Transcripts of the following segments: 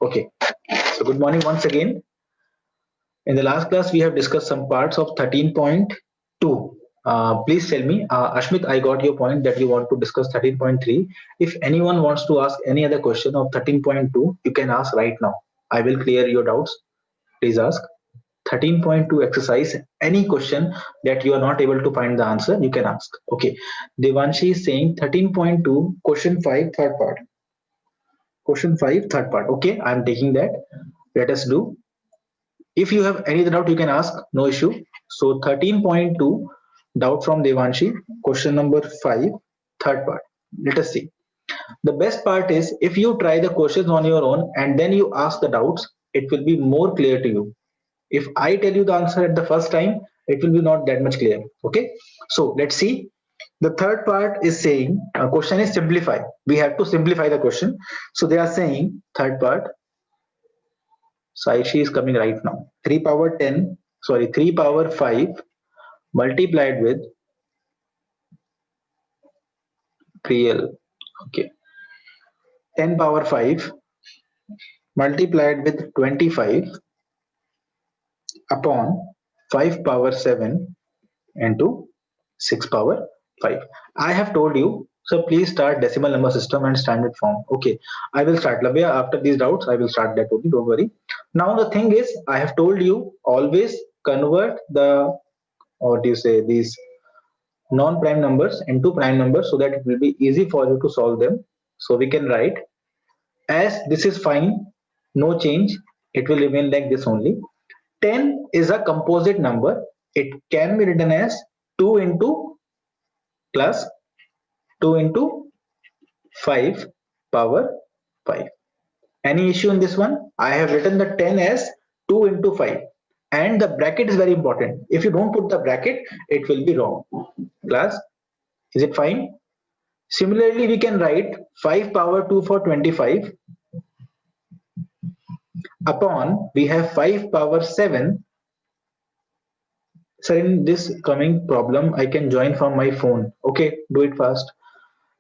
Okay, so good morning once again. In the last class, we have discussed some parts of 13.2. Please tell me, Ashmit, I got your point that you want to discuss 13.3. If anyone wants to ask any other question of 13.2, you can ask right now. I will clear your doubts. Please ask. 13.2 exercise, any question that you are not able to find the answer, you can ask. Okay, Devanshi is saying 13.2, question 5, third part. Question 5, third part. Okay, I'm taking that. Let us do. If you have any doubt, you can ask, no issue. So 13.2, doubt from Devanshi, question number 5, third part. Let us see. The best part is if you try the questions on your own and then you ask the doubts, it will be more clear to you. If I tell you the answer at the first time, it will be not that much clear. Okay, so let's see. The third part is saying, question is simplify. We have to simplify the question. So they are saying, third part, Saishi is coming right now. 3 power 10, sorry, 3 power 5 multiplied with real. Okay. 10 power 5 multiplied with 25 upon 5 power 7 into 6 power 5. I have told you, so please start decimal number system and standard form. Okay, I will start. Labia, after these doubts, I will start that only, don't worry. Now the thing is, I have told you, always convert the, or what do you say, these non-prime numbers into prime numbers so that it will be easy for you to solve them. So we can write, as this is fine, no change, it will remain like this only. 10 is a composite number. It can be written as 2 into plus 2 into 5 power 5. Any issue in this one? I have written the 10 as 2 into 5. And the bracket is very important. If you don't put the bracket, it will be wrong. Plus, is it fine? Similarly, we can write 5 power 2 for 25 upon, we have 5 power 7. So in this coming problem, I can join from my phone. Okay, do it fast.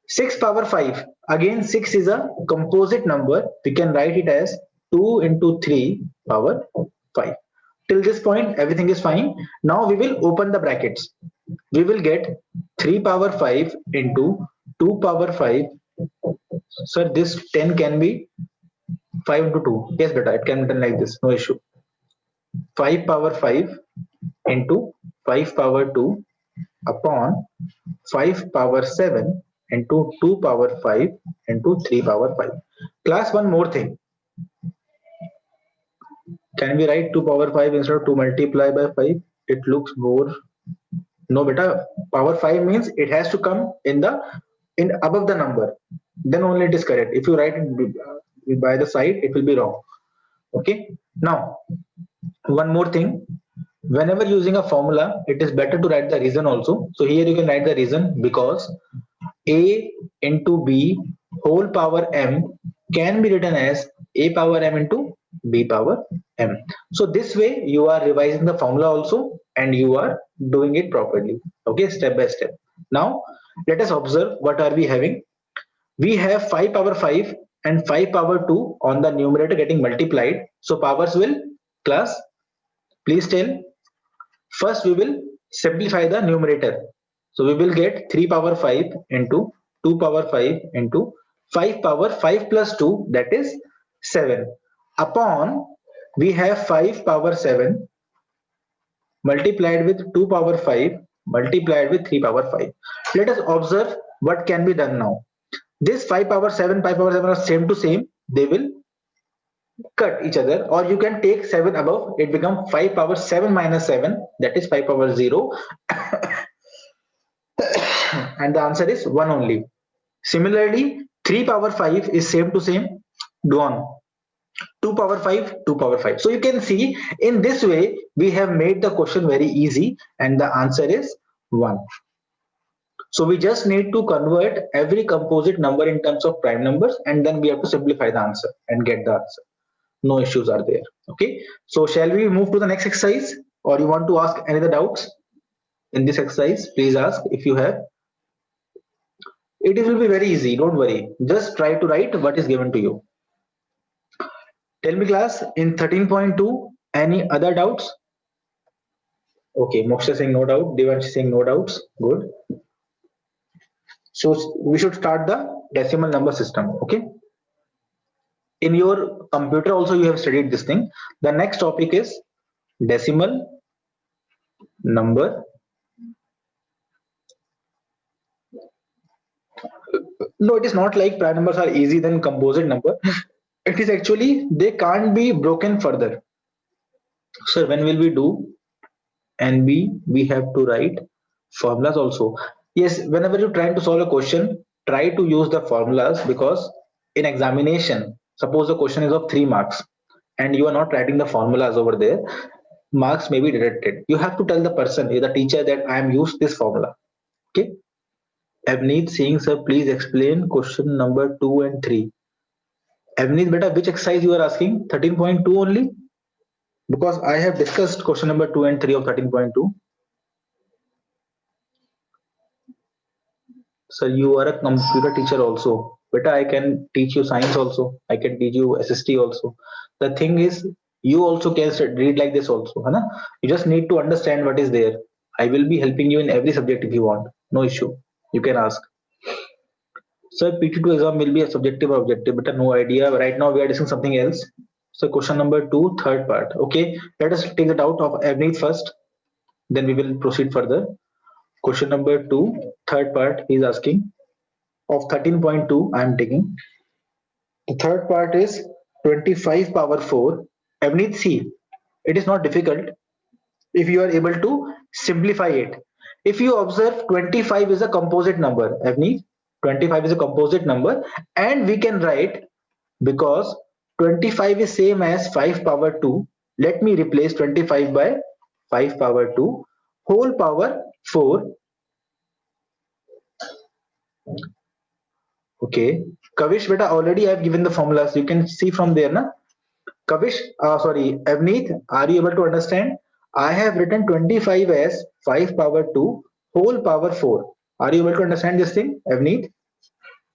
6 power 5. Again, 6 is a composite number. We can write it as 2 into 3 power 5. Till this point, everything is fine. Now we will open the brackets. We will get 3 power 5 into 2 power 5. Sir, this 10 can be 5 into 2. Yes, beta, it can be done like this. No issue. 5 power 5 into 5 power 2 upon 5 power 7 into 2 power 5 into 3 power 5. Class, one more thing. Can we write 2 power 5 instead of 2 multiply by 5? It looks more. No, beta. Power 5 means it has to come in above the number. Then only it is correct. If you write it by the side, it will be wrong. Okay. Now, one more thing. Whenever using a formula, it is better to write the reason also. So here you can write the reason because a into b whole power m can be written as a power m into b power m. So this way you are revising the formula also and you are doing it properly. Okay, step by step. Now let us observe what are we having. We have 5 power 5 and 5 power 2 on the numerator getting multiplied. So powers will class. Please tell. First, we will simplify the numerator. So we will get 3 power 5 into 2 power 5 into 5 power 5 plus 2, that is 7. Upon, we have 5 power 7 multiplied with 2 power 5 multiplied with 3 power 5. Let us observe what can be done now. This 5 power 7, 5 power 7 are same to same. They will cut each other, or you can take 7 above, it becomes 5 power 7 minus 7, that is 5 power 0. And the answer is 1 only. Similarly, 3 power 5 is same to same, do on 2 power 5, 2 power 5. So you can see in this way we have made the question very easy and the answer is 1. So we just need to convert every composite number in terms of prime numbers and then we have to simplify the answer and get the answer. No issues are there. Okay, so shall we move to the next exercise, or you want to ask any other doubts in this exercise? Please ask if you have. It will be very easy, don't worry. Just try to write what is given to you. Tell me class, in 13.2, any other doubts? Okay, Moksha saying no doubt, Devanshi saying no doubts. Good. So we should start the decimal number system. Okay. In your computer also you have studied this thing. The next topic is decimal number. No, it is not like prime numbers are easy than composite number. It is actually they can't be broken further. So when will we do NB? We have to write formulas also. Yes, whenever you're trying to solve a question, try to use the formulas, because in examination, suppose the question is of 3 marks and you are not writing the formulas over there, marks may be deducted. You have to tell the person, the teacher, that I am used this formula. Okay. Avneet Singh sir, please explain question number 2 and 3. Avneet beta, which exercise you are asking? 13.2 only? Because I have discussed question number 2 and 3 of 13.2. Sir, you are a computer teacher also. Beta, I can teach you science also. I can teach you SST also. The thing is, you also can read like this also. Hai na? You just need to understand what is there. I will be helping you in every subject if you want. No issue. You can ask. Sir, PT2 exam will be a subjective or objective, but no idea. Right now we are discussing something else. So question number 2, third part. Okay, let us take it out of Avneet first. Then we will proceed further. Question number 2, third part, he is asking. Of 13.2, I am taking. The third part is 25 power 4. Avneet, see, it is not difficult if you are able to simplify it. If you observe, 25 is a composite number. Avneet, 25 is a composite number, and we can write, because 25 is same as 5 power 2. Let me replace 25 by 5 power 2 whole power 4. Okay, Kavish beta, already I have given the formulas. You can see from there, na? Kavish, sorry, Avneet, are you able to understand? I have written 25 as 5 power 2 whole power 4. Are you able to understand this thing, Avneet?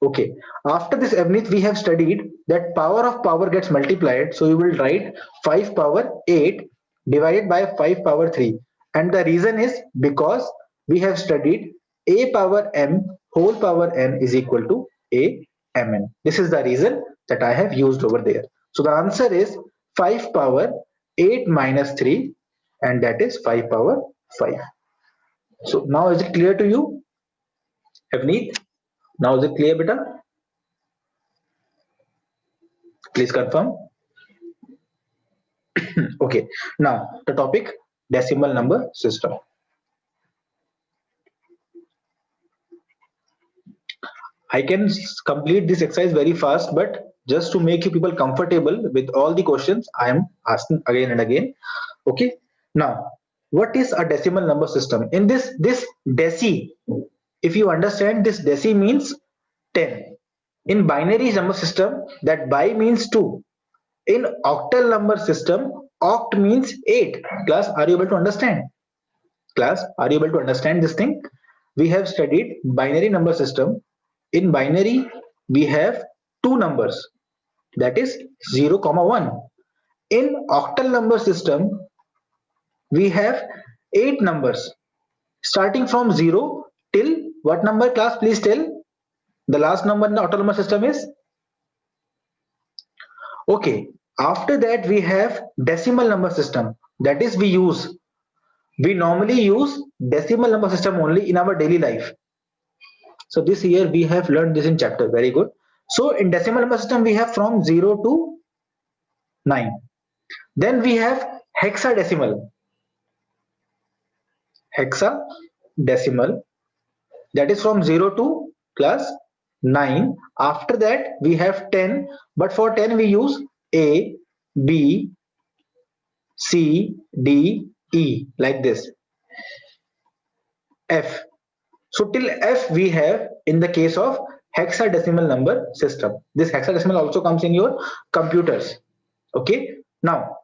Okay. After this, Avneet, we have studied that power of power gets multiplied. So you will write 5 power 8 divided by 5 power 3. And the reason is because we have studied a power m whole power n is equal to a mn. This is the reason that I have used over there. So the answer is 5 power 8 minus 3, and that is 5 power 5. So now is it clear to you, Avneet? Now is it clear, beta? Please confirm. Okay, now the topic, decimal number system. I can complete this exercise very fast, but just to make you people comfortable with all the questions, I am asking again and again. Okay, now what is a decimal number system? In this deci, if you understand, this deci means 10. In binary number system, that bi means 2. In octal number system, oct means 8. Class, are you able to understand? Class, are you able to understand this thing? We have studied binary number system. In binary, we have two numbers, that is 0, 1. In octal number system, we have 8 numbers starting from 0 till what number, class? Please tell. The last number in the octal number system is? Okay. After that, we have decimal number system. That is, we normally use decimal number system only in our daily life. So this year we have learned this in chapter. Very good. So in decimal number system, we have from 0 to 9. Then we have hexadecimal. Hexadecimal, that is from 0 to plus 9. After that, we have 10. But for 10, we use A, B, C, D, E, like this. F. So till F we have in the case of hexadecimal number system. This hexadecimal also comes in your computers. Okay. Now,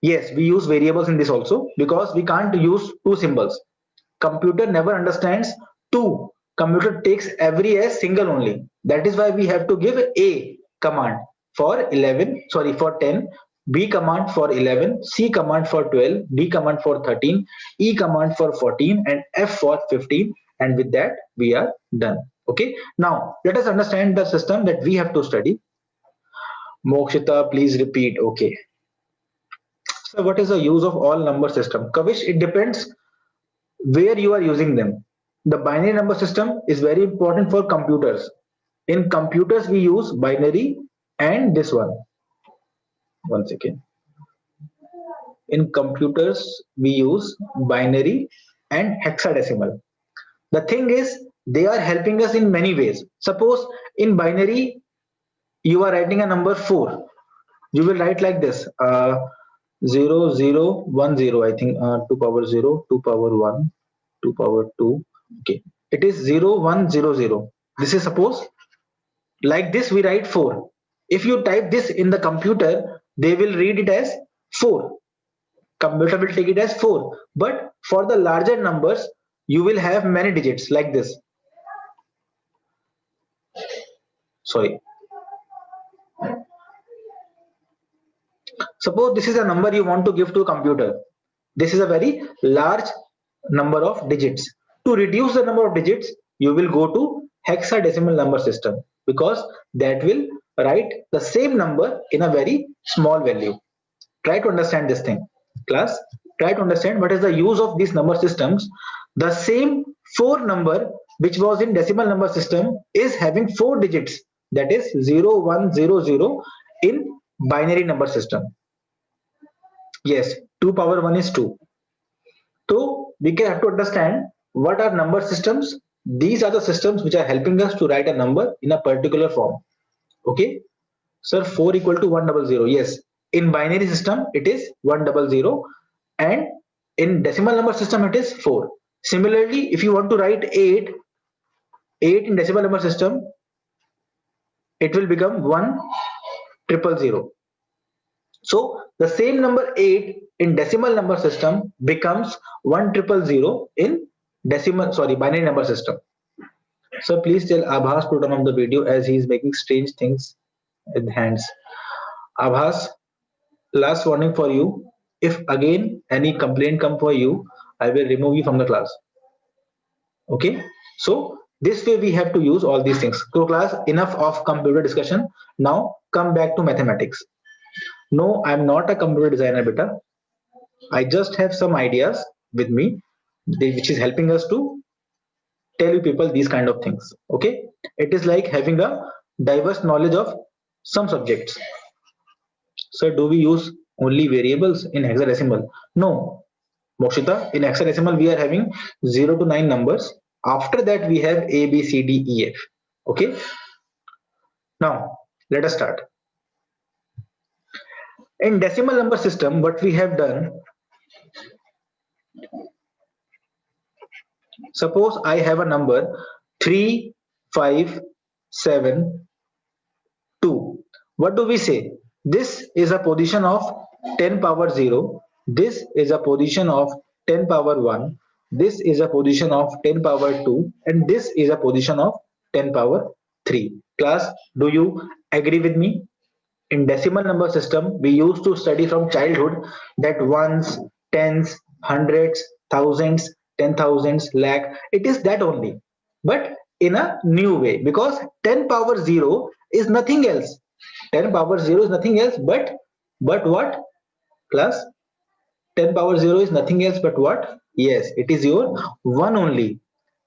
yes, we use variables in this also, because we can't use two symbols. Computer never understands two. Computer takes every as single only. That is why we have to give a command. for 11, sorry, for 10, B command for 11, C command for 12, D command for 13, E command for 14, and F for 15. And with that, we are done. Okay. Now, let us understand the system that we have to study. Mokshita, please repeat. Okay. So, what is the use of all number system? Kavish, it depends where you are using them. The binary number system is very important for computers. In computers, we use binary and this one. One second. In computers, we use binary and hexadecimal. The thing is, they are helping us in many ways. Suppose in binary, you are writing a number 4. You will write like this 0, 0, 1, 0. I think 2 power 0, 2 power 1, 2 power 2. Okay. It is 0, 1, 0, 0. This is suppose like this we write 4. If you type this in the computer, they will read it as 4. Computer will take it as 4. But for the larger numbers, you will have many digits like this. Sorry. Suppose this is a number you want to give to a computer. This is a very large number of digits. To reduce the number of digits, you will go to hexadecimal number system because that will write the same number in a very small value. Try to understand this thing. Class, try to understand what is the use of these number systems. The same 4 number which was in decimal number system is having 4 digits, that is 0, 1, 0, 0 in binary number system. Yes, 2 power 1 is 2. So we can have to understand what are number systems. These are the systems which are helping us to write a number in a particular form. Okay. Sir, 4 equal to 100. Yes. In binary system, it is 100, and in decimal number system, it is 4. Similarly, if you want to write 8 in decimal number system, it will become 100. So the same number 8 in decimal number system becomes 100 in binary number system. So please tell Abhas to turn on the video as he is making strange things with hands. Abhas, last warning for you. If again any complaint come for you, I will remove you from the class. Okay. So this way we have to use all these things. So class, enough of computer discussion. Now come back to mathematics. No, I'm not a computer designer, beta. I just have some ideas with me, which is helping us to tell you people these kind of things. Okay. It is like having a diverse knowledge of some subjects. So do we use only variables in hexadecimal? No, Mokshita, in hexadecimal we are having 0 to 9 numbers. After that we have A, B, C, D, E, F. Okay. Now let us start. In decimal number system, what we have done, suppose I have a number 3, 5, 7, 2. What do we say? This is a position of 10 power 0. This is a position of 10 power 1. This is a position of 10 power 2. And this is a position of 10 power 3. Class, do you agree with me? In decimal number system, we used to study from childhood that ones, tens, hundreds, thousands, 10,000s, lakh. It is that only, but in a new way, because 10 power 0 is nothing else. 10 power 0 is nothing else but what? Plus 10 power 0 is nothing else but what? Yes, it is your 1 only.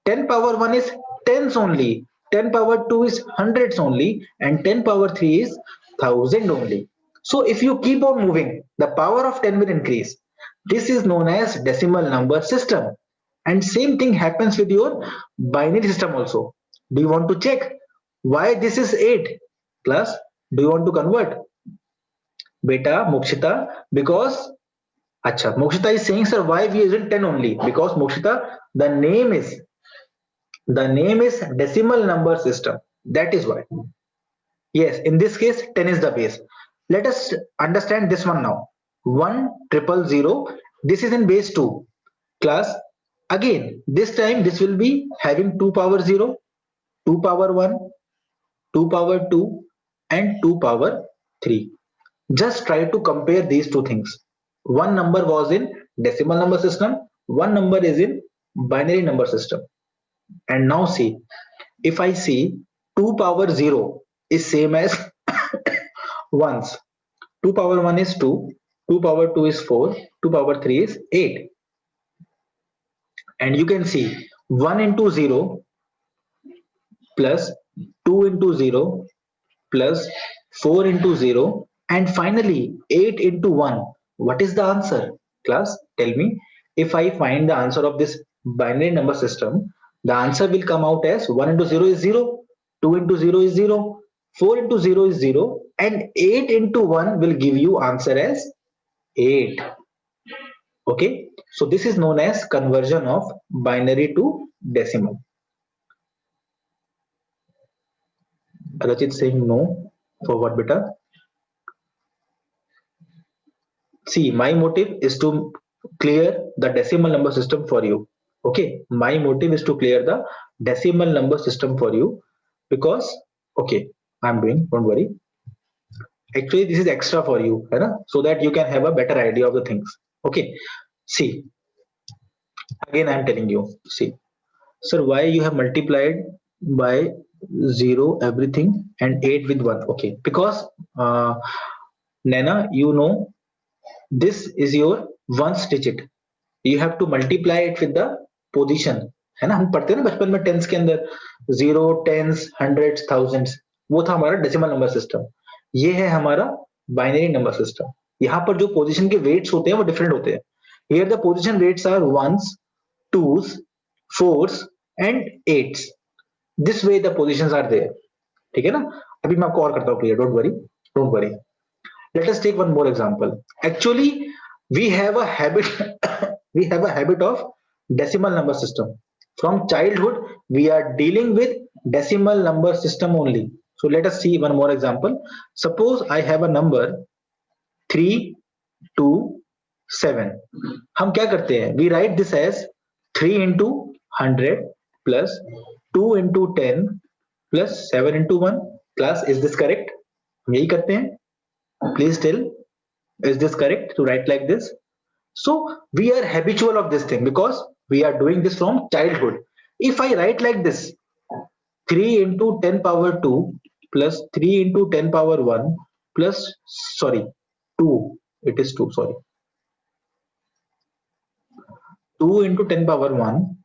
10 power 1 is tens only. 10 power 2 is hundreds only. And 10 power 3 is thousand only. So if you keep on moving, the power of 10 will increase. This is known as decimal number system. And same thing happens with your binary system also. Do you want to check why this is 8 plus? Do you want to convert? Beta, Mokshita, because Acha, Mokshita is saying, sir, why we using 10 only? Because Mokshita, the name is decimal number system. That is why. Yes, in this case, 10 is the base. Let us understand this one now. 100. This is in base 2. Class, again, this time this will be having 2 power 0, 2 power 1, 2 power 2, and 2 power 3. Just try to compare these two things. One number was in decimal number system, one number is in binary number system. And now see, if I see 2 power 0 is same as ones. 2 power 1 is 2, 2 power 2 is 4, 2 power 3 is 8. And you can see 1 into 0 plus 2 into 0 plus 4 into 0 and finally 8 into 1. What is the answer? Class, tell me. If I find the answer of this binary number system, the answer will come out as 1 into 0 is 0, 2 into 0 is 0, 4 into 0 is 0 and 8 into 1 will give you answer as 8. Okay, so this is known as conversion of binary to decimal. Rachit saying no. For what, beta? See, my motive is to clear the decimal number system for you. Okay, my motive is to clear the decimal number system for you because, okay, I'm doing, don't worry. Actually, this is extra for you, right? So that you can have a better idea of the things. Okay, see, again, I'm telling you, see, sir, why you have multiplied by 0 everything and 8 with 1? Okay, because Nana, you know, this is your ones digit. You have to multiply it with the position, है ना? हम पढ़ते हैं ना बचपन में tense के अंदर 0, टेंस, हंड्रेड्स, थाउजेंड्स, वो था हमारा डेसिमल नंबर सिस्टम. ये है हमारा बाइनरी नंबर सिस्टम. यहाँ पर जो पोजीशन के वेट्स होते हैं वो डिफरेंट होते हैं. Here the position weights are ones, twos, fours and eights. This way the positions are there. ठीक है ना? अभी मैं आपको और करता हूँ clear. Don't worry, don't worry. Let us take one more example. Actually, we have a habit of decimal number system. From childhood, we are dealing with decimal number system only. So let us see one more example. Suppose I have a number 3, 2, 7. हम क्या करते हैं? We write this as 3 into 100 plus 2 into 10 plus 7 into 1. Class, is this correct? हम यही करते हैं. Please tell, is this correct to write like this? So we are habitual of this thing because we are doing this from childhood. If I write like this, 3 into 10 power 2 plus 3 into 10 power 1 plus, sorry, 2, it is 2, sorry, 2 into 10 power 1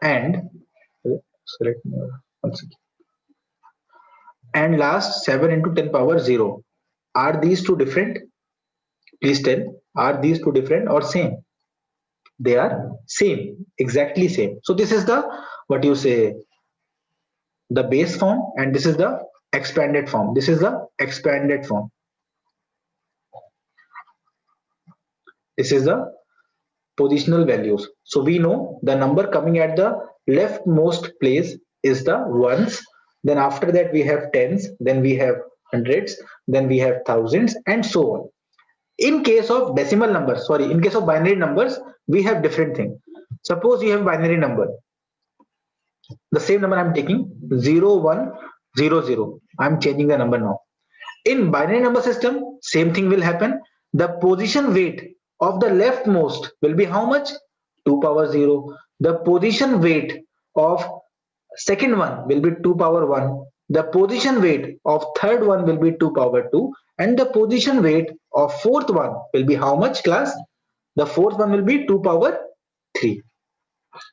and select one second, and last 7 into 10 power 0. Are these two different? Please tell, are these two different or same? They are same, exactly same. So this is the, what you say, the base form, and this is the expanded form. This is the expanded form. This is the positional values. So we know the number coming at the leftmost place is the ones. Then after that we have tens, then we have hundreds, then we have thousands, and so on. In case of decimal numbers, sorry, in case of binary numbers, we have different thing. Suppose you have binary number, the same number I'm taking 0, 1, 0, 0. I'm changing the number now. In binary number system, same thing will happen. The position weight of the leftmost will be how much? 2 power 0. The position weight of second one will be 2 power 1. The position weight of third one will be 2 power 2. And the position weight of fourth one will be how much, class? The fourth one will be 2 power 3.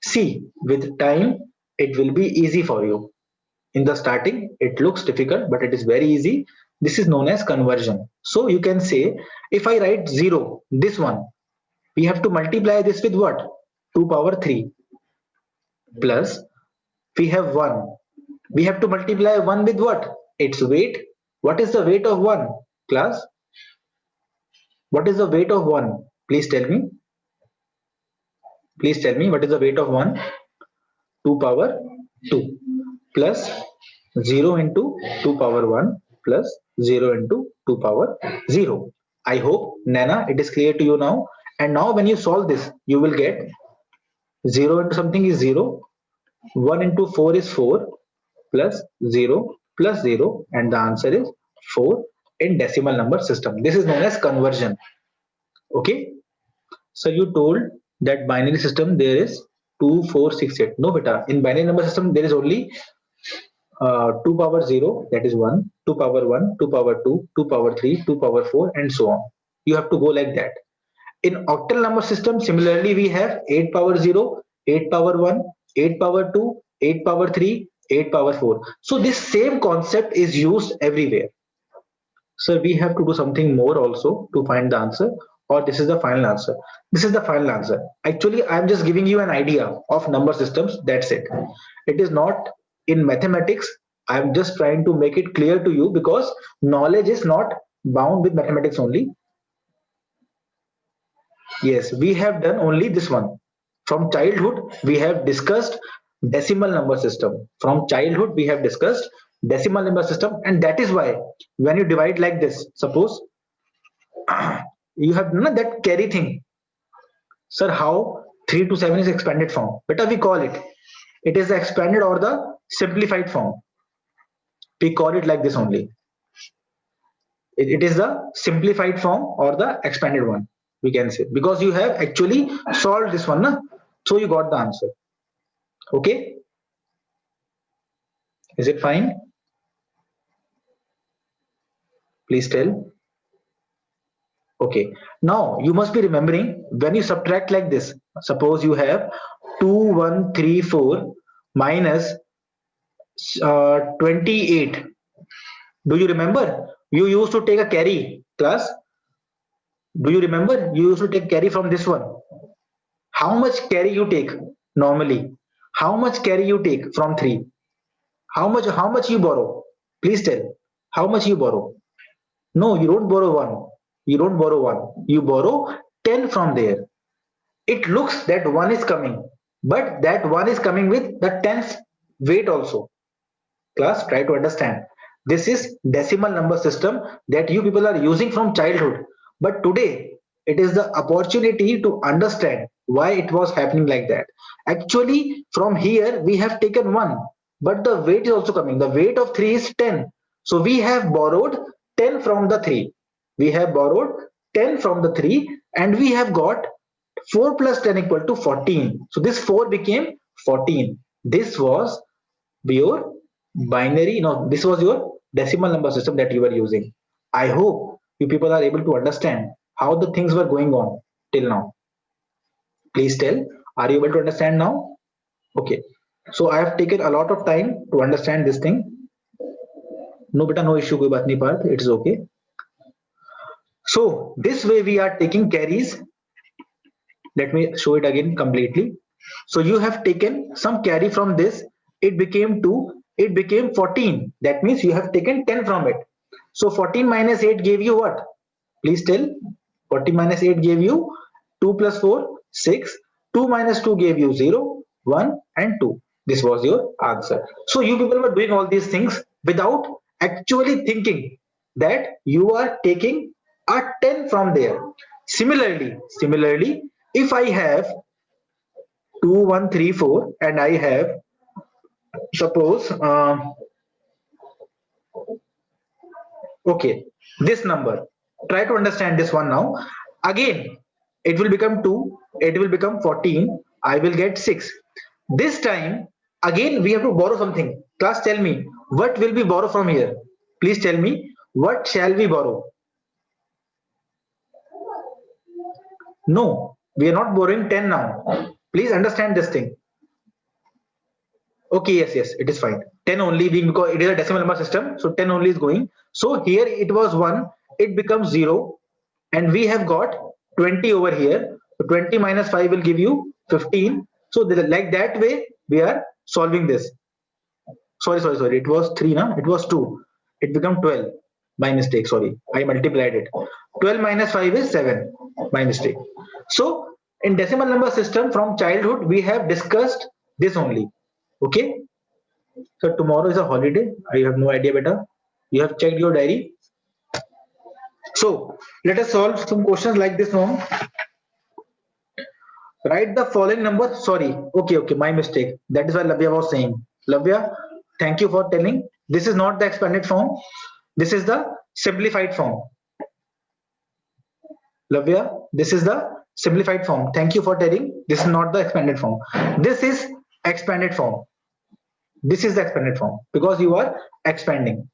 See, with time, it will be easy for you. In the starting, it looks difficult, but it is very easy. This is known as conversion. So you can say, if I write 0, this one, we have to multiply this with what? 2 power 3. Plus, we have 1. We have to multiply 1 with what? Its weight. What is the weight of 1? Class, what is the weight of 1? Please tell me. Please tell me what is the weight of 1? 2 power 2 plus 0 into 2 power 1 plus 0 into 2 power 0. I hope, Nana, it is clear to you now. And now when you solve this, you will get 0 into something is 0, 1 into 4 is 4, plus 0 plus 0, and the answer is 4 in decimal number system. This is known as conversion. Okay. So you told that binary system there is 2, 4, 6, 8. No, beta. In binary number system there is only 2 power 0, that is 1, 2 power 1, 2 power 2, 2 power 3, 2 power 4, and so on. You have to go like that. In octal number system, similarly, we have 8 power 0, 8 power 1, 8 power 2, 8 power 3, 8 power 4. So this same concept is used everywhere. So we have to do something more also to find the answer, or this is the final answer. This is the final answer. Actually, I'm just giving you an idea of number systems. That's it. It is not in mathematics. I'm just trying to make it clear to you because knowledge is not bound with mathematics only. Yes, we have done only this one. From childhood, we have discussed decimal number system. From childhood, we have discussed decimal number system, and that is why when you divide like this, suppose you have that carry thing. Sir, how 3 to 7 is expanded form? Better we call it. It is the expanded or the simplified form. We call it like this only. It is the simplified form or the expanded one, we can say, because you have actually solved this one, na? So you got the answer. Okay, is it fine? Please tell. Okay, now you must be remembering when you subtract like this, suppose you have 2 1 3 4 minus 28. Do you remember you used to take a carry, class? Do you remember you used to take carry from this one? How much carry you take normally? How much carry you take from 3? How much you borrow? Please tell. How much you borrow? No, you don't borrow 1. You don't borrow 1. You borrow 10 from there. It looks that 1 is coming, but that 1 is coming with the 10th weight also. Class, try to understand. This is decimal number system that you people are using from childhood. But today, it is the opportunity to understand why it was happening like that. Actually, from here, we have taken 1, but the weight is also coming. The weight of 3 is 10. So we have borrowed 10 from the 3. We have borrowed 10 from the 3, and we have got 4 plus 10 equal to 14. So this 4 became 14. This was your binary, no, this was your decimal number system that you were using. I hope you people are able to understand how the things were going on till now. Please tell, are you able to understand now? Okay, so I have taken a lot of time to understand this thing. No beta, no issue, koi baat nahi Parth, it is okay. So this way we are taking carries. Let me show it again completely. So you have taken some carry from this, it became 2, it became 14. That means you have taken 10 from it. So 14 minus 8 gave you what? Please tell. 14 minus 8 gave you 2 plus 4, 6. 2 minus 2 gave you 0, 1 and 2. This was your answer. So you people were doing all these things without actually thinking that you are taking a 10 from there. Similarly, if I have 2 1 3 4 and I have, suppose, okay, this number, try to understand this one now. Again, it will become 2, it will become 14, I will get 6. This time again we have to borrow something. Class, tell me, what will we borrow from here? Please tell me, what shall we borrow? No, we are not borrowing 10 now. Please understand this thing. Okay, yes, it is fine. 10 only, because it is a decimal number system, so 10 only is going. So here it was 1, it becomes 0, and we have got 20 over here. So 20 minus 5 will give you 15. So like that way we are solving this. Sorry, it was 3 now, it was 2, it become 12. My mistake, sorry, I multiplied it. 12 minus 5 is 7. My mistake. So in decimal number system from childhood we have discussed this only. Okay, so tomorrow is a holiday, I have no idea better. You have checked your diary. So let us solve some questions like this one. Write the following number. Sorry, okay, my mistake. That is why Lavya was saying. Lavya, thank you for telling. This is not the expanded form. This is the simplified form. Lavya, this is the simplified form. Thank you for telling. This is not the expanded form. This is expanded form. This is the expanded form because you are expanding.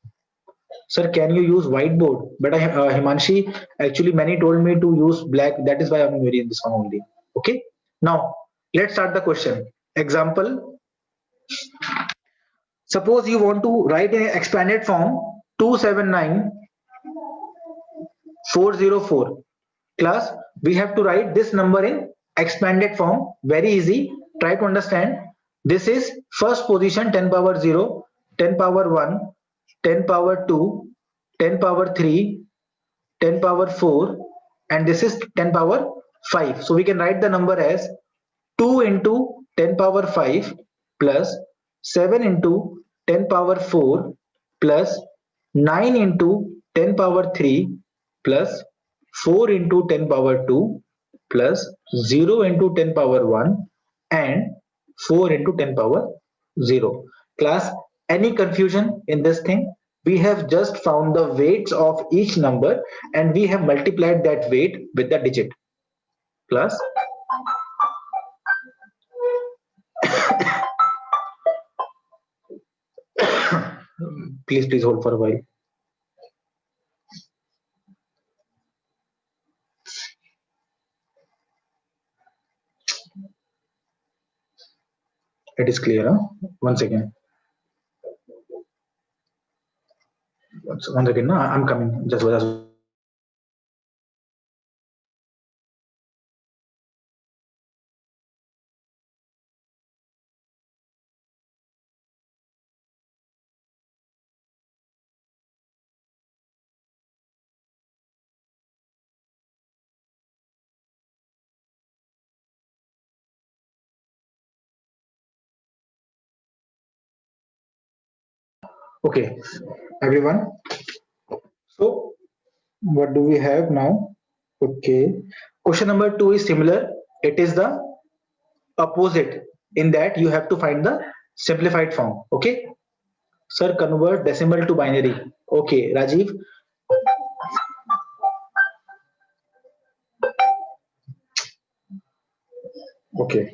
Sir, can you use whiteboard? But Himanshi, actually many told me to use black. That is why I'm using this one only. Okay. Now let's start the question. Example. Suppose you want to write an expanded form 279404. Class, we have to write this number in expanded form. Very easy. Try to understand. This is first position 10 power 0, 10 power 1, 10 power 2, 10 power 3, 10 power 4, and this is 10 power 5. So we can write the number as 2 into 10 power 5 plus 7 into 10 power 4 plus 9 into 10 power 3 plus 4 into 10 power 2 plus 0 into 10 power 1 and 4 into 10 power 0. Class, any confusion in this thing? We have just found the weights of each number and we have multiplied that weight with the digit. Class, please hold for a while. It is clear, huh? Once again. Once again, no, I'm coming. Just okay, everyone. So what do we have now? Okay, question number 2 is similar. It is the opposite in that you have to find the simplified form. Okay, sir, convert decimal to binary. Okay, Rajiv. Okay.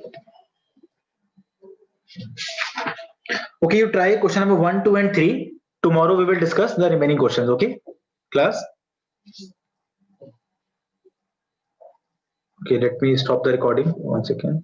Okay, you try question number 1, 2, and 3. Tomorrow we will discuss the remaining questions. Okay, class. Okay, let me stop the recording. 1 second.